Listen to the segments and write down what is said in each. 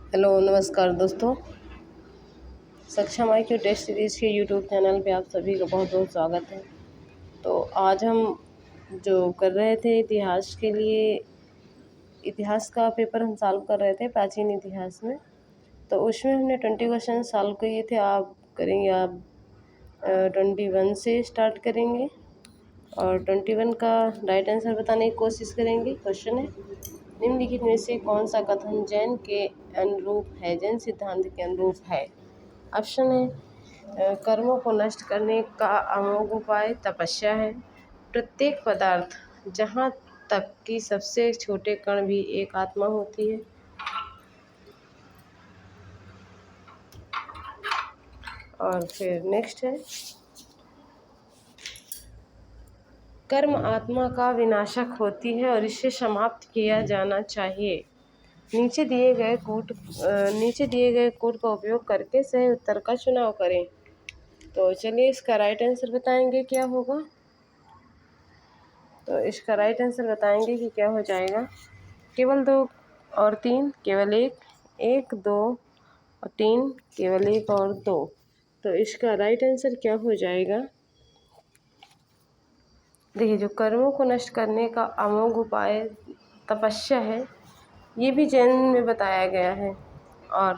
Hello नमस्कार दोस्तों। सक्षम IQ टेस्ट सीरीज़ के यूट्यूब चैनल पे आप सभी का बहुत बहुत स्वागत है। तो आज हम जो कर रहे थे इतिहास के लिए, इतिहास का पेपर हम सॉल्व कर रहे थे प्राचीन इतिहास में। तो उसमें हमने 20 क्वेश्चन सॉल्व किए थे। आप 21 से स्टार्ट करेंगे और 21 का राइट आंसर बताने की कोशिश करेंगे। क्वेश्चन है, निम्नलिखित में से कौन सा कथन जैन के अनुरूप है, जैन सिद्धांत के अनुरूप है। ऑप्शन है, कर्मों को नष्ट करने का अमोघ उपाय तपस्या है। प्रत्येक पदार्थ, जहाँ तक कि सबसे छोटे कण भी एक आत्मा होती है। और फिर नेक्स्ट है, कर्म आत्मा का विनाशक होती है और इसे समाप्त किया जाना चाहिए। नीचे दिए गए कोड का उपयोग करके सही उत्तर का चुनाव करें। तो चलिए इसका राइट आंसर बताएंगे क्या होगा। तो इसका राइट आंसर बताएंगे कि क्या हो जाएगा। केवल 2 और 3, केवल 1, 1 2 और 3, केवल 1 और 2। तो इसका राइट आंसर क्या हो जाएगा। देखिए, जो कर्मों को नष्ट करने का अमोघ उपाय तपस्या है, ये भी जैन में बताया गया है। और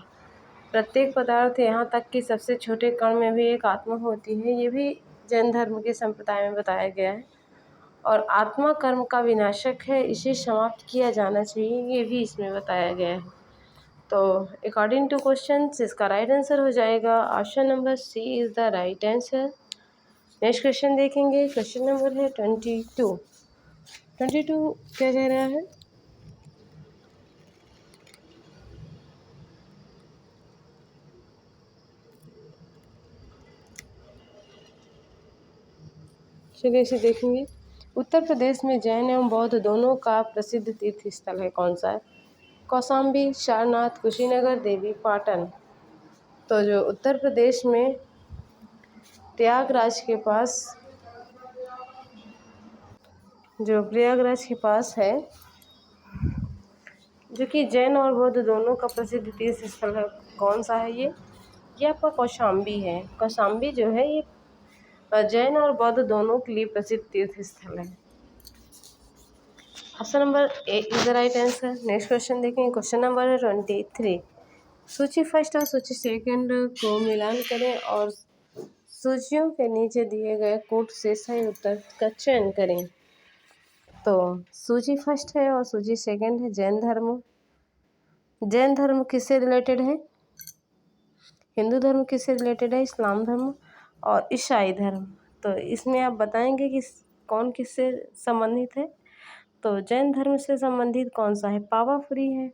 प्रत्येक पदार्थ, यहाँ तक कि सबसे छोटे कण में भी एक आत्मा होती है, ये भी जैन धर्म के संप्रदाय में बताया गया है। और आत्मा कर्म का विनाशक है, इसे समाप्त किया जाना चाहिए, ये भी इसमें बताया गया है। तो अकॉर्डिंग टू क्वेश्चन इसका राइट आंसर हो जाएगा option number C is the right answer. Next question देखेंगे। क्वेश्चन नंबर है 22। क्या कह रहा है। चलिए इसे देखेंगे। उत्तर प्रदेश में जैन एवं बौद्ध दोनों का प्रसिद्ध तीर्थ स्थल है, कौन सा है। कौशाम्बी, सारनाथ, कुशीनगर, देवी पाटन। तो जो उत्तर प्रदेश में प्रयागराज के पास है, जो कि जैन और बौद्ध दोनों का प्रसिद्ध तीर्थ स्थल है, कौन सा है ये आपका कौशाम्बी है। कौशाम्बी जो है ये जैन और बौद्ध दोनों के लिए प्रसिद्ध तीर्थ स्थल है। Option number A is the right answer. Next question देखें। क्वेश्चन नंबर है 23। सूची फर्स्ट और सूची सेकंड को मिलान करें और सूचियों के नीचे दिए गए कोड से सही उत्तर का चयन करें। तो सूची फर्स्ट है और सूची सेकंड है जैन धर्म। जैन धर्म किससे रिलेटेड है। हिंदू धर्म किससे रिलेटेड है, इस्लाम धर्म और ईसाई धर्म। तो इसमें आप बताएंगे कि कौन किससे संबंधित है। तो जैन धर्म से संबंधित कौन सा है, पावापुरी है।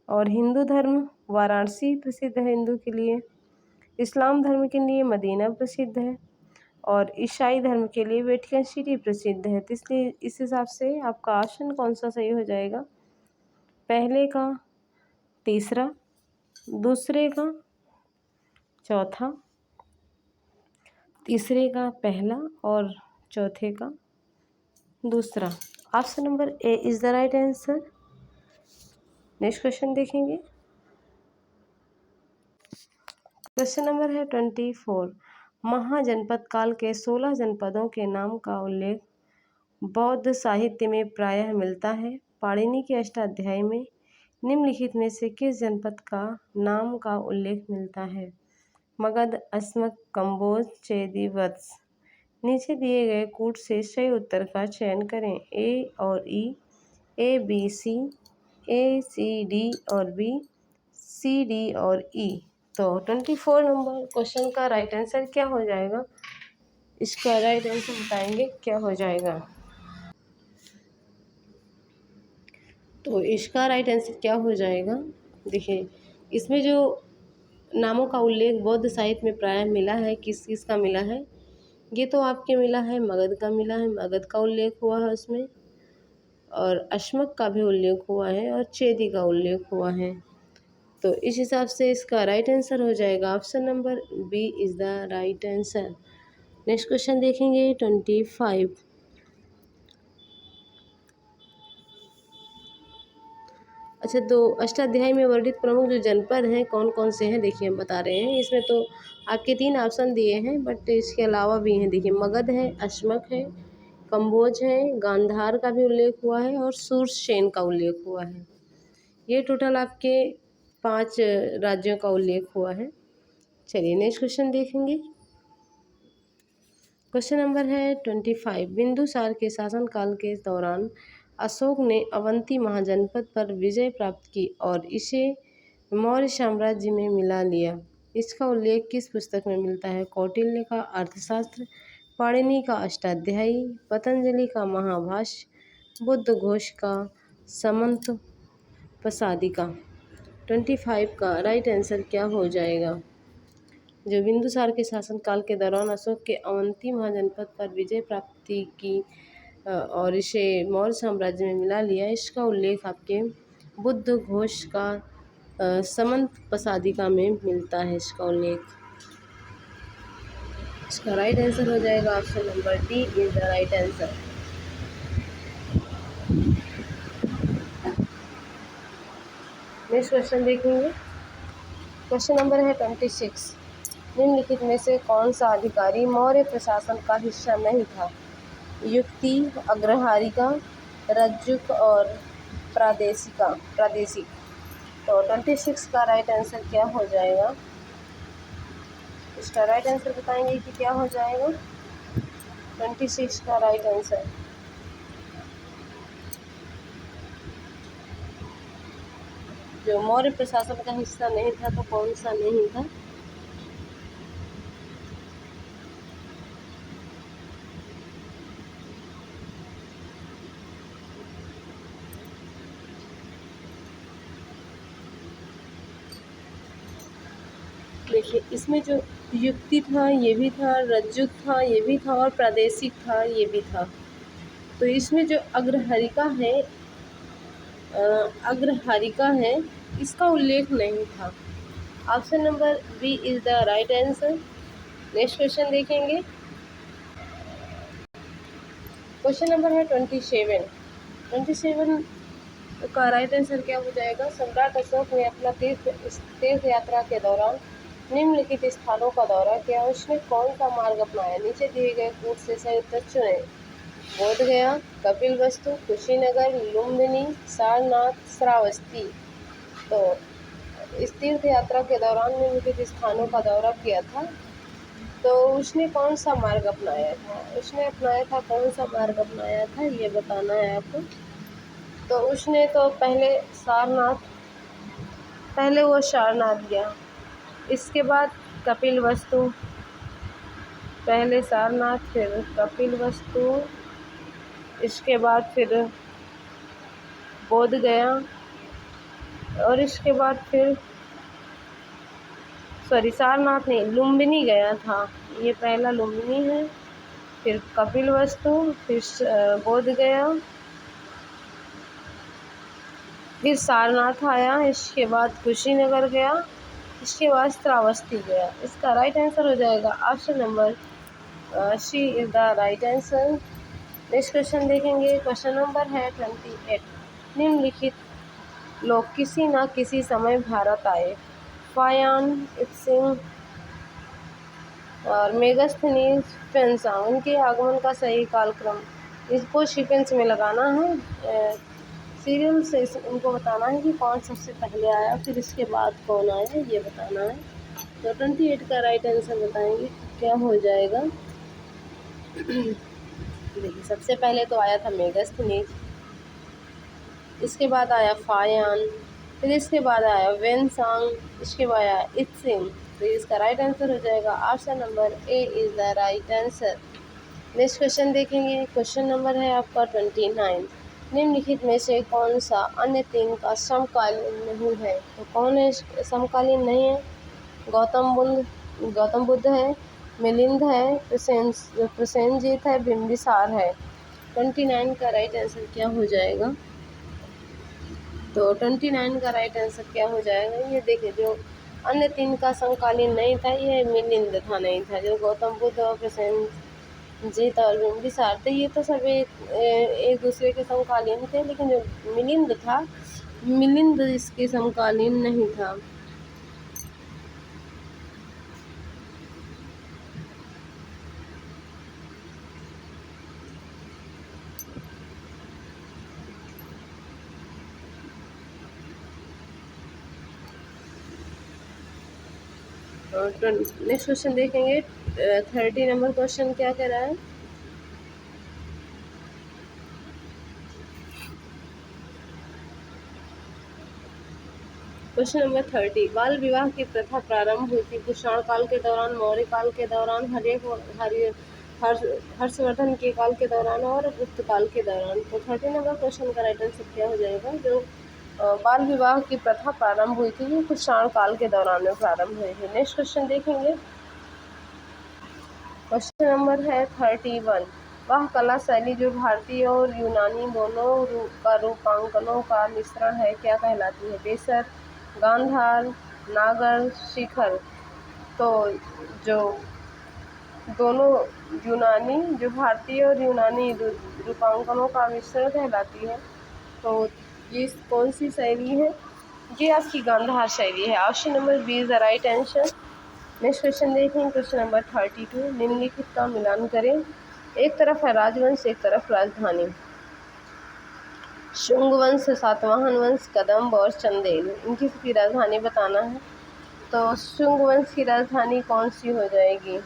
और हिंदू धर्म वाराणसी प्रसिद्ध है हिंदू के लिए। इस्लाम धर्म के लिए मदीना प्रसिद्ध है और ईसाई धर्म के लिए वेटिकन सिटी प्रसिद्ध है। तो इसलिए इस हिसाब से आपका ऑप्शन कौन सा सही हो जाएगा। पहले का, तीसरा, दूसरे का, चौथा, तीसरे का पहला और चौथे का दूसरा। Option number A is the right answer. Next question देखेंगे। क्वेश्चन नंबर है 24। महाजनपद काल के 16 जनपदों के नाम का उल्लेख बौद्ध साहित्य में प्रायः मिलता है। पाणिनि के अष्टाध्यायी में निम्नलिखित में से किस जनपद का नाम का उल्लेख मिलता है। मगध, अस्मक, कम्बोज, चेदी, वत्स। नीचे दिए गए कूट से सही उत्तर का चयन करें। ए और E, A B C, A C D और बी, सी डी और ई। तो 24 नंबर क्वेश्चन का राइट आंसर क्या हो जाएगा। इसका राइट आंसर बताएंगे क्या हो जाएगा। तो इसका राइट आंसर क्या हो जाएगा। देखिए, इसमें जो नामों का उल्लेख बौद्ध साहित्य में प्रायः मिला है, किस किस का मिला है। ये तो आपके मिला है, मगध का मिला है, मगध का उल्लेख हुआ है उसमें। और अश्मक का भी उल्लेख हुआ है और चेदी का उल्लेख हुआ है। तो इस हिसाब से इसका राइट आंसर हो जाएगा option number B is the right answer. Next question देखेंगे 25। अच्छा, तो अष्टाध्यायी में वर्णित प्रमुख जो जनपद हैं कौन कौन से हैं, देखिए हम बता रहे हैं। इसमें तो आपके 3 ऑप्शन दिए हैं, बट इसके अलावा भी हैं। देखिए, मगध है, अश्मक है, कंबोज है, गांधार का भी उल्लेख हुआ है और सूरसेन का उल्लेख हुआ है। ये टोटल आपके 5 राज्यों का उल्लेख हुआ है। चलिए नेक्स्ट क्वेश्चन देखेंगे। क्वेश्चन नंबर है 25। बिंदुसार के शासनकाल के दौरान अशोक ने अवंती महाजनपद पर विजय प्राप्त की और इसे मौर्य साम्राज्य में मिला लिया। इसका उल्लेख किस पुस्तक में मिलता है? कौटिल्य का अर्थशास्त्र, पाणिनि का अष्टाध्यायी, पतंजलि का महाभाष्य, बुद्ध घोष का समंत प्रसादिका। 25 का राइट आंसर क्या हो जाएगा? जो बिंदुसार के शासनकाल के दौरान अशोक के अवंती महाजनपद पर विजय प्राप्ति की और इसे मौर्य साम्राज्य में मिला लिया, इसका उल्लेख आपके बुद्ध घोष का समंत प्रसादिका में मिलता है। इसका उल्लेख, इसका राइट आंसर हो जाएगा option number D is the right answer. Next question देखेंगे। क्वेश्चन नंबर है 26। निम्नलिखित में से कौन सा अधिकारी मौर्य प्रशासन का हिस्सा नहीं था? युक्ति, अग्रहारिका, रज्जुक और प्रादेशिक। तो 26 का राइट आंसर क्या हो जाएगा? इसका राइट आंसर बताएंगे कि क्या हो जाएगा 26 का राइट आंसर। जो मौर्य प्रशासन का हिस्सा नहीं था, तो कौन सा नहीं था? देखिए, इसमें जो युक्ति था ये भी था, रज्जुक था ये भी था और प्रादेशिक था ये भी था। तो इसमें जो अग्रहारिका है इसका उल्लेख नहीं था। Option number B is the right answer. Next question देखेंगे। क्वेश्चन नंबर है 27 का राइट आंसर क्या हो जाएगा? सम्राट अशोक ने अपना तीर्थ यात्रा के दौरान निम्नलिखित स्थानों का दौरा किया। उसने कौन सा मार्ग अपनाया? नीचे दिए गए कूट से संयुक्त चुनें। बोधगया, कपिलवस्तु, कुशीनगर, लुम्बिनी, सारनाथ, श्रावस्ती। तो इस तीर्थ यात्रा के दौरान निम्नलिखित स्थानों का दौरा किया था, तो उसने कौन सा मार्ग अपनाया था? कौन सा मार्ग अपनाया था ये बताना है आपको। तो उसने तो पहले वो सारनाथ गया, इसके बाद कपिलवस्तु, पहले सारनाथ फिर कपिलवस्तु, इसके बाद फिर बोधगया और इसके बाद फिर सारनाथ नहीं, लुम्बिनी गया था। ये पहला लुम्बिनी है, फिर कपिलवस्तु, फिर बोधगया, फिर सारनाथ आया, इसके बाद कुशीनगर गया, इसके बाद श्रावस्ती गया। इसका राइट आंसर हो जाएगा option number C is the right answer. Next question देखेंगे। क्वेश्चन नंबर है 28। निम्नलिखित लोग किसी न किसी समय भारत आए। फायान, इत्सिंग और मेगास्थनीज, फेंसांग। उनके आगमन का सही कालक्रम, इसको सीक्वेंस में लगाना है, सीरियल से उनको बताना है कि कौन सबसे पहले आया फिर इसके बाद कौन आया, ये बताना है। तो 28 का राइट आंसर बताएंगे क्या हो जाएगा। देखिए, सबसे पहले तो आया था मेगास्थनीज, इसके बाद आया फायान, फिर इसके बाद आया वेनसांग, इसके बाद आया इत्सिंग। तो इसका राइट आंसर हो जाएगा option number A is the right answer. Next question देखेंगे। क्वेश्चन नंबर है आपका 29। निम्नलिखित में से कौन सा अन्य 3 का समकालीन नहीं है? तो कौन है समकालीन नहीं है? गौतम बुद्ध है, मिलिंद है, प्रसेनजीत है, बिंबिसार है। 29 का राइट आंसर क्या हो जाएगा? तो 29 का राइट आंसर क्या हो जाएगा? ये देखिए, जो अन्य 3 का समकालीन नहीं था, यह मिलिंद था, नहीं था। जो गौतम बुद्ध और प्रसेनजीत और बिंबिसार थे, ये तो सब एक दूसरे के समकालीन थे, लेकिन जो मिलिंद था, मिलिंद इसके समकालीन नहीं था। नेक्स्ट क्वेश्चन देखेंगे। 30 नंबर क्वेश्चन क्या कह रहा है। क्वेश्चन नंबर 30, बाल विवाह की प्रथा प्रारंभ हुई थी कुषाण काल के दौरान, मौर्य काल के दौरान, हर्षवर्धन के काल के दौरान और गुप्त काल के दौरान। तो 30 नंबर क्वेश्चन का राइट आंसर क्या हो जाएगा। जो बाल विवाह की प्रथा प्रारंभ हुई थी, ये कुषाण काल के दौरान में प्रारंभ हुई थी। नेक्स्ट क्वेश्चन देखेंगे। क्वेश्चन नंबर है 31, वह कला शैली जो भारतीय और यूनानी दोनों का रूपांकनों का मिश्रण है, क्या कहलाती है। बेसर, गांधार, नागर, शिखर। तो जो दोनों यूनानी, जो भारतीय और यूनानी रूपांकनों का मिश्रण कहलाती है, तो ये कौन सी शैली है। ये आपकी गांधार शैली है। Option number B is the right answer. Next question देखें। क्वेश्चन नंबर 32, निम्नलिखित का मिलान करें। एक तरफ है राजवंश, एक तरफ राजधानी। शुंग वंश, सातवाहन वंश, कदम्ब और चंदेल, इनकी सबकी राजधानी बताना है। तो शुंग वंश की राजधानी कौन सी हो जाएगी।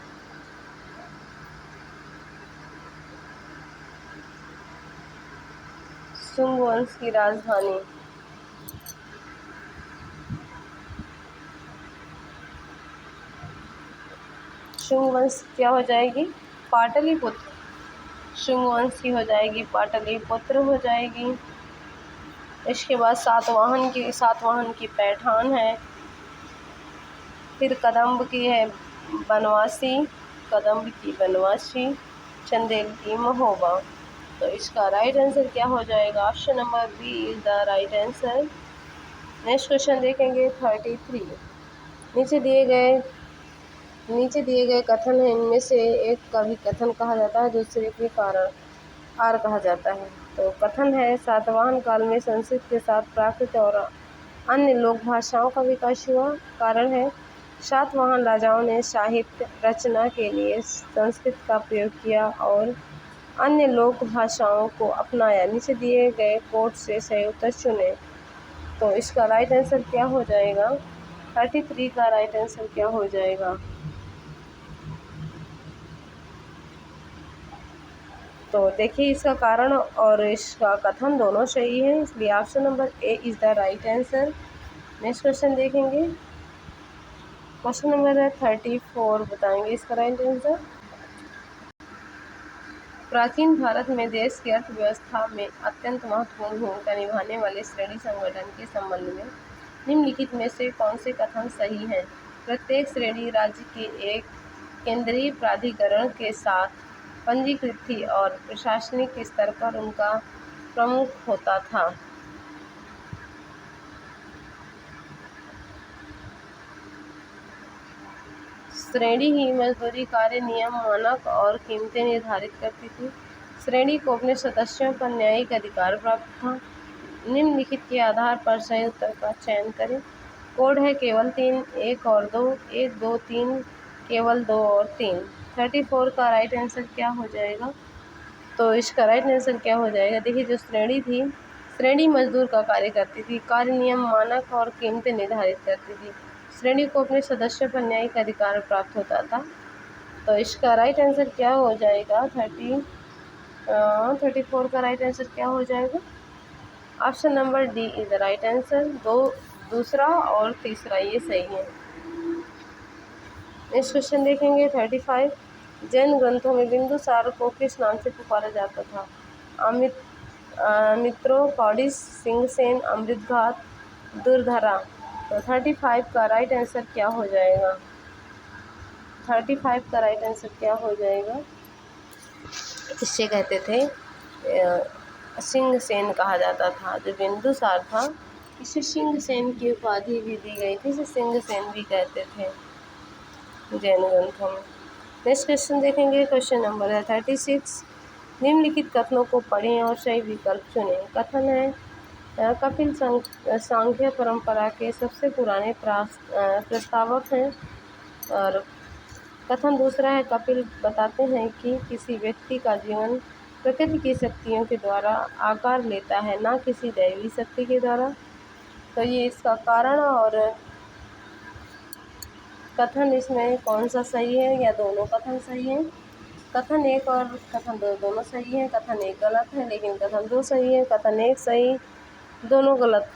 शुंग वंश की राजधानी शुंग वंश क्या हो जाएगी, पाटलिपुत्र। शुंग वंश की हो जाएगी पाटलिपुत्र हो जाएगी। इसके बाद सातवाहन की पैठान है। फिर कदम्ब की है बनवासी, चंदेल की महोबा। तो इसका राइट आंसर क्या हो जाएगा। Option number B is the right answer. Next question देखेंगे 33, नीचे दिए गए कथन है, इनमें से एक का भी कथन कहा जाता है, दूसरे के कारण आर कहा जाता है। तो कथन है, सातवाहन काल में संस्कृत के साथ प्राकृत और अन्य लोक भाषाओं का विकास हुआ। कारण है, सातवाहन राजाओं ने साहित्य रचना के लिए संस्कृत का प्रयोग किया और अन्य लोक भाषाओं को अपनाया। नीचे दिए गए कोट से सही उत्तर चुने। तो इसका राइट आंसर क्या हो जाएगा। 33 का राइट आंसर क्या हो जाएगा। तो देखिए, इसका कारण और इसका कथन दोनों सही है, इसलिए option number A is the right answer. Next question देखेंगे। क्वेश्चन नंबर है 34, बताएंगे इसका राइट आंसर। प्राचीन भारत में देश की अर्थव्यवस्था में अत्यंत महत्वपूर्ण भूमिका निभाने वाले श्रेणी संगठन के संबंध में निम्नलिखित में से कौन से कथन सही हैं। प्रत्येक श्रेणी राज्य के एक केंद्रीय प्राधिकरण के साथ पंजीकृत थी और प्रशासनिक स्तर पर उनका प्रमुख होता था। श्रेणी ही मजदूरी, कार्य, नियम, मानक और कीमतें निर्धारित करती थी। श्रेणी को अपने सदस्यों पर न्यायिक अधिकार प्राप्त था। निम्नलिखित के आधार पर सही उत्तर का चयन करें। कोड है केवल 3, 1 और 2, 1, 2, 3, केवल 2 और 3। 34 का राइट आंसर क्या हो जाएगा। तो इसका राइट आंसर क्या हो जाएगा। देखिए, जो श्रेणी थी, श्रेणी मजदूर का कार्य करती थी, कार्य, नियम, मानक और कीमतें निर्धारित करती थी। श्रेणी को अपने सदस्यों पर न्यायिक अधिकार प्राप्त होता था। तो इसका राइट आंसर क्या हो जाएगा। 34 का राइट आंसर क्या हो जाएगा। Option number D is the right answer. दूसरा और तीसरा ये सही है। नेक्स्ट क्वेश्चन देखेंगे 35, जैन ग्रंथों में बिंदुसार को किस नाम से पुकारा जाता था। मित्रोपॉडिस, सिंहसेन, अमृतघात, दुर्धरा। तो 35 का राइट आंसर क्या हो जाएगा। 35 का राइट आंसर क्या हो जाएगा। इससे कहते थे सिंहसेन कहा जाता था। जो बिंदुसार था इसे सिंह सेन की उपाधि भी दी गई थी, इसे सिंह सेन भी कहते थे जैन ग्रंथों में। नेक्स्ट क्वेश्चन देखेंगे, क्वेश्चन नंबर है 36। निम्नलिखित कथनों को पढ़ें और सही विकल्प चुनें। कथन है कपिल सांख्य परंपरा के सबसे पुराने प्रस्तावक हैं। और कथन दूसरा है कपिल बताते हैं कि किसी व्यक्ति का जीवन प्रकृति की शक्तियों के द्वारा आकार लेता है, ना किसी दैवी शक्ति के द्वारा। तो ये इसका कारण और कथन इसमें कौन सा सही है या दोनों कथन सही हैं? कथन एक और कथन दो दोनों सही है। कथन एक गलत है लेकिन कथन दो सही है। कथन एक सही, दोनों गलत।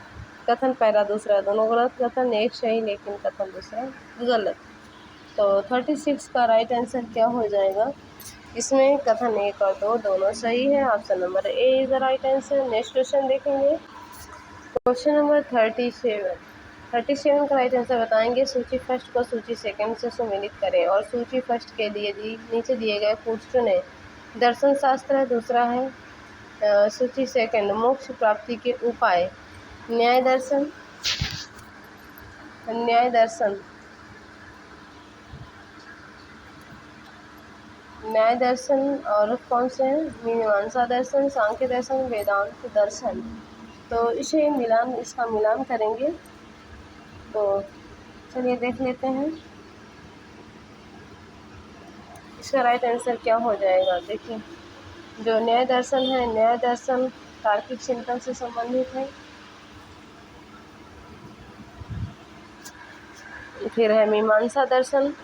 कथन पहला दूसरा दोनों गलत। कथन एक सही लेकिन कथन दूसरा गलत। तो 36 का राइट आंसर क्या हो जाएगा? इसमें कथन एक और दो दोनों सही है। Option number A is the right answer. Next question देखेंगे, क्वेश्चन नंबर 37 का राइट आंसर बताएंगे। सूची फर्स्ट को सूची सेकंड से सम्मिलित करें और सूची फर्स्ट के लिए नीचे दिए गए फूड्स चुनें। दर्शन शास्त्र दूसरा है। सूची सेकंड मोक्ष प्राप्ति के उपाय। न्याय दर्शन और कौन से हैं? मीमांसा दर्शन, सांख्य दर्शन, वेदांत दर्शन। तो इसका मिलान करेंगे। तो चलिए देख लेते हैं इसका राइट आंसर क्या हो जाएगा। देखिए, जो न्याय दर्शन है, न्याय दर्शन तार्किक चिंतन से संबंधित है। फिर है मीमांसा दर्शन,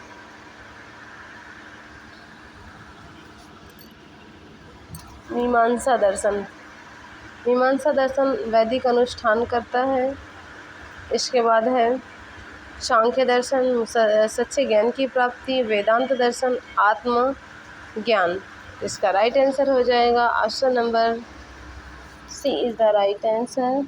मीमांसा दर्शन वैदिक अनुष्ठान करता है। इसके बाद है सांख्य दर्शन सच्चे ज्ञान की प्राप्ति। वेदांत दर्शन आत्म ज्ञान। इसका राइट आंसर हो जाएगा option number C is the right answer.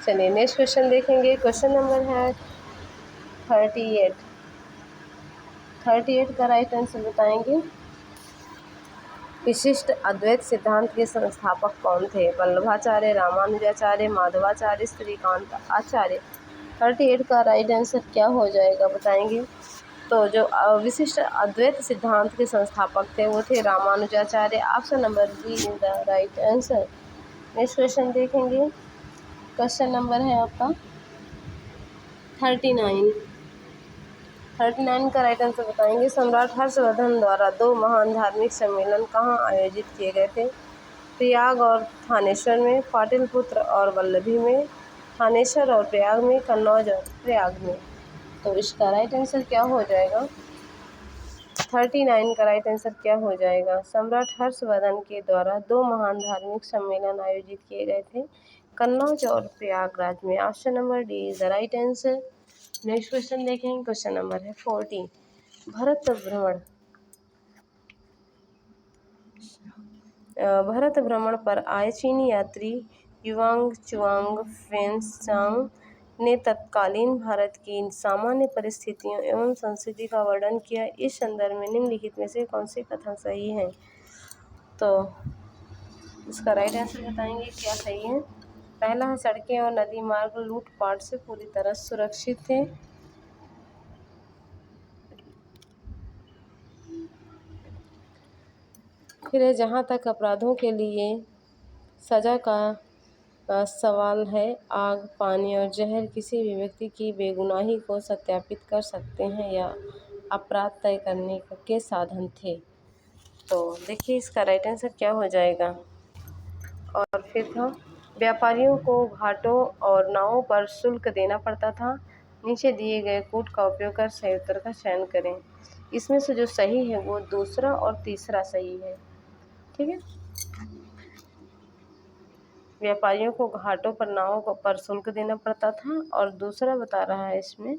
चलिए नेक्स्ट क्वेश्चन देखेंगे। क्वेश्चन नंबर है 38 का राइट आंसर बताएंगे। विशिष्ट अद्वैत सिद्धांत के संस्थापक कौन थे? वल्लभाचार्य, रामानुजाचार्य, माधवाचार्य, श्रीकांत आचार्य। 38 का राइट आंसर क्या हो जाएगा बताएंगे। तो जो विशिष्ट अद्वैत सिद्धांत के संस्थापक थे वो थे Ramanujacharya. Option number B is the right answer. Next question देखेंगे। क्वेश्चन नंबर है आपका 39 का राइट आंसर बताएंगे। सम्राट हर्षवर्धन द्वारा 2 महान धार्मिक सम्मेलन कहाँ आयोजित किए गए थे? प्रयाग और थानेश्वर में, पाटलिपुत्र और वल्लभी में, थानेश्वर और प्रयाग में, कन्नौज और प्रयाग में। तो इसका राइट आंसर क्या हो जाएगा? 39 का राइट आंसर क्या हो जाएगा? सम्राट हर्षवर्धन के द्वारा 2 महान धार्मिक सम्मेलन आयोजित किए गए थे, कन्नौज और प्रयागराज में। Option number D is the right answer. Next question देखेंगे। क्वेश्चन नंबर है 40। भारत भ्रमण पर आए चीनी यात्री युआंग चुआंग फेंगसांग ने तत्कालीन भारत की सामान्य परिस्थितियों एवं संस्कृति का वर्णन किया। इस संदर्भ में निम्नलिखित में से कौन से कथन सही हैं? तो इसका राइट आंसर बताएंगे क्या सही है। पहला है सड़कें और नदी मार्ग लूटपाट से पूरी तरह सुरक्षित थे। फिर है जहाँ तक अपराधों के लिए सजा का सवाल है, आग, पानी और जहर किसी भी व्यक्ति की बेगुनाही को सत्यापित कर सकते हैं या अपराध तय करने के साधन थे। तो देखिए इसका राइट आंसर क्या हो जाएगा। और फिर था व्यापारियों को घाटों और नावों पर शुल्क देना पड़ता था। नीचे दिए गए कोड का उपयोग कर सही उत्तर का चयन करें। इसमें से जो सही है वो दूसरा और तीसरा सही है। ठीक है, व्यापारियों को घाटों पर नावों पर शुल्क देना पड़ता था और दूसरा बता रहा है इसमें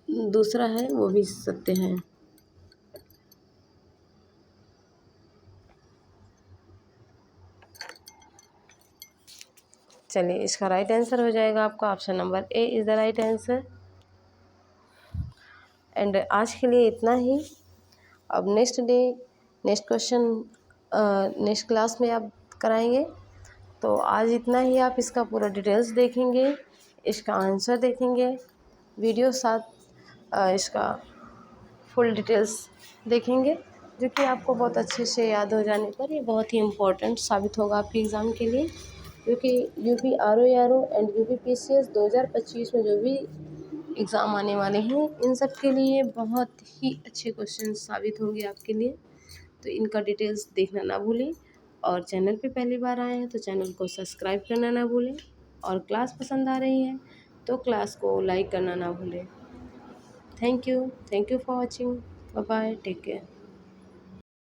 दूसरा है वो भी सत्य है। चलिए इसका राइट आंसर हो जाएगा आपका option number A is the right answer. And आज के लिए इतना ही। अब next day next question next class में आप कराएंगे। तो आज इतना ही, आप इसका पूरा डिटेल्स देखेंगे, इसका आंसर देखेंगे, वीडियो साथ इसका फुल डिटेल्स देखेंगे, जो कि आपको बहुत अच्छे से याद हो जाने पर ये बहुत ही इम्पोर्टेंट साबित होगा आपके एग्ज़ाम के लिए। क्योंकि UP RO and UP PCS 2025 में जो भी एग्ज़ाम आने वाले हैं, इन सब के लिए बहुत ही अच्छे क्वेश्चन साबित होंगे आपके लिए। तो इनका डिटेल्स देखना ना भूलें, और चैनल पे पहली बार आए हैं तो चैनल को सब्सक्राइब करना ना भूलें, और क्लास पसंद आ रही है तो क्लास को लाइक करना ना भूलें। Thank you for watching. Bye bye, take care.